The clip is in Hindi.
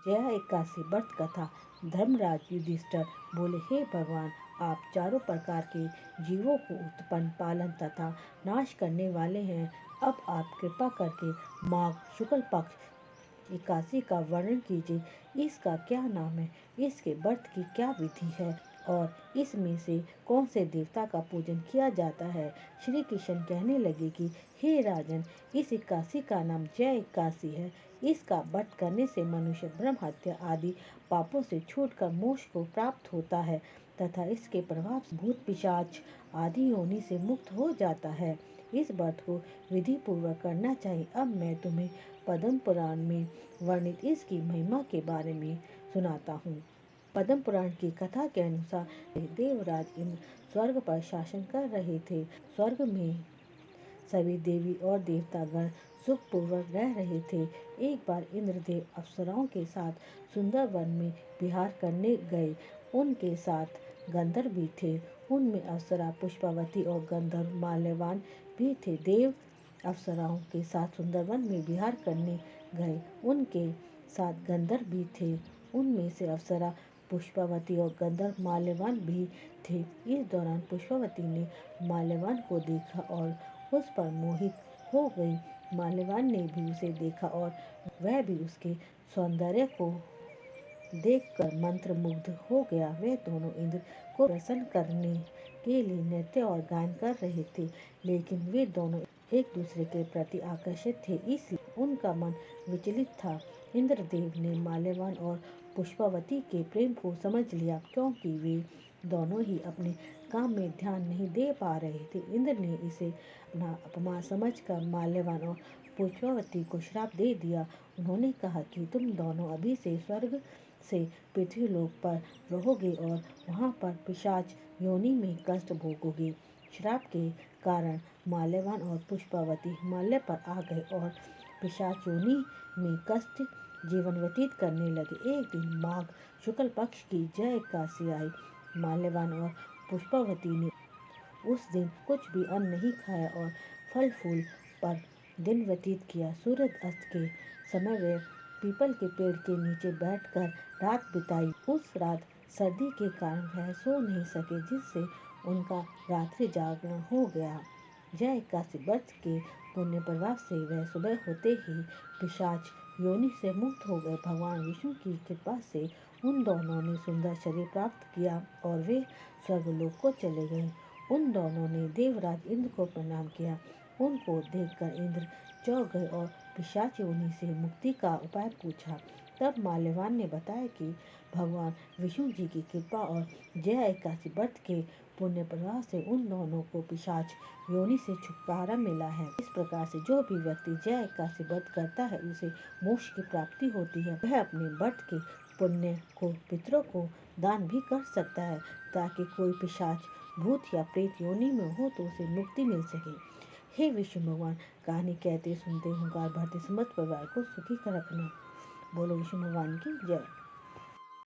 जया एकादशी व्रत कथा। धर्मराज युधिष्ठिर बोले, हे भगवान, आप चारों प्रकार के जीवों को उत्पन्न, पालन तथा नाश करने वाले हैं। अब आप कृपा करके माघ शुक्ल पक्ष एकादशी का वर्णन कीजिए। इसका क्या नाम है, इसके व्रत की क्या विधि है और इसमें से कौन से देवता का पूजन किया जाता है। श्री कृष्ण कहने लगे कि हे राजन, इस एकादशी का नाम जया एकादशी है। इसका व्रत करने से मनुष्य ब्रह्म हत्या आदि पापों से छूटकर मोक्ष को प्राप्त होता है तथा इसके प्रभाव से भूत पिशाच आदि योनि से मुक्त हो जाता है। इस व्रत को विधि पूर्वक करना चाहिए। अब मैं तुम्हें पद्म पुराण में वर्णित इसकी महिमा के बारे में सुनाता हूँ। पद्म पुराण की कथा के अनुसार देवराज इंद्र स्वर्ग पर शासन कर रहे थे। स्वर्ग में सभी देवी और देवतागण सुखपूर्वक रह रहे थे। एक बार इंद्रदेव अप्सराओं के साथ सुंदर वन में विहार करने गए। उनके साथ गंधर्व भी थे। उनमें अप्सरा पुष्पावती और गंधर्व माल्यवान भी थे। देव अप्सराओं के साथ सुंदर वन में विहार करने गए। उनके साथ गंधर्व भी थे। उनमें से अप्सरा पुष्पावती और गंधर्व माल्यवान भी थे। इस दौरान पुष्पावती ने माल्यवान को देखा और उस पर मोहित हो गई। माल्यवान ने भी उसे देखा और वह भी उसके सौंदर्य को देखकर मंत्रमुग्ध हो गया। वे दोनों इंद्र को प्रसन्न करने के लिए नृत्य और गायन कर रहे थे, लेकिन वे दोनों एक दूसरे के प्रति आकर्षित थे, इसलिए उनका मन विचलित था। इंद्रदेव ने माल्यवान और पुष्पावती के प्रेम को समझ लिया, क्योंकि वे दोनों ही अपने काम में ध्यान नहीं दे पा रहे थे। इंद्र ने इसे अपना अपमान समझकर माल्यवान और पुष्पावती को श्राप दे दिया। उन्होंने कहा कि तुम दोनों अभी से स्वर्ग से पृथ्वीलोक पर रहोगे और वहाँ पर पिशाच योनि में कष्ट भोगोगे। श्राप के कारण माल्यवान और पुष्पावती हिमालय पर आ गए और पिशाच योनि में कष्ट जीवन व्यतीत करने लगे। एक दिन माघ शुक्ल पक्ष की जया एकादशी आई। माल्यवान और पुष्पावती ने उस दिन कुछ भी अन्न नहीं खाया और फल फूल पर दिन व्यतीत किया। सूर्य अस्त के समय वे पीपल के पेड़ के नीचे बैठकर रात बिताई। उस रात सर्दी के कारण वह सो नहीं सके, जिससे उनका रात्रि जागरण हो गया। जया एकादशी व्रत के पुण्य प्रभाव से वह सुबह होते ही पिशाच योनि से मुक्त हो गए। भगवान विष्णु की कृपा से उन दोनों ने सुंदर शरीर प्राप्त किया और वे स्वर्गलोक को चले गए। उन दोनों ने देवराज इंद्र को प्रणाम किया। उनको देखकर इंद्र चौंक गए और पिशाच योनि से मुक्ति का उपाय पूछा। तब माल्यवान ने बताया कि भगवान विष्णु जी की कृपा और जया एकादशी व्रत के पुण्य प्रभाव से उन दोनों को पिशाच योनि से छुटकारा मिला है। इस प्रकार से जो भी व्यक्ति जया एकादशी व्रत करता है उसे मोक्ष की प्राप्ति होती है। वह अपने व्रत के पुण्य को पितरों को दान भी कर सकता है, ताकि कोई पिशाच भूत या प्रेत योनि में हो तो उसे मुक्ति मिल सके। हे विष्णु भगवान, कहानी कहते सुनते हुंकार भरते समस्त परिवार को सुखी कर रखना। बोलो विष्णु भगवान की जय।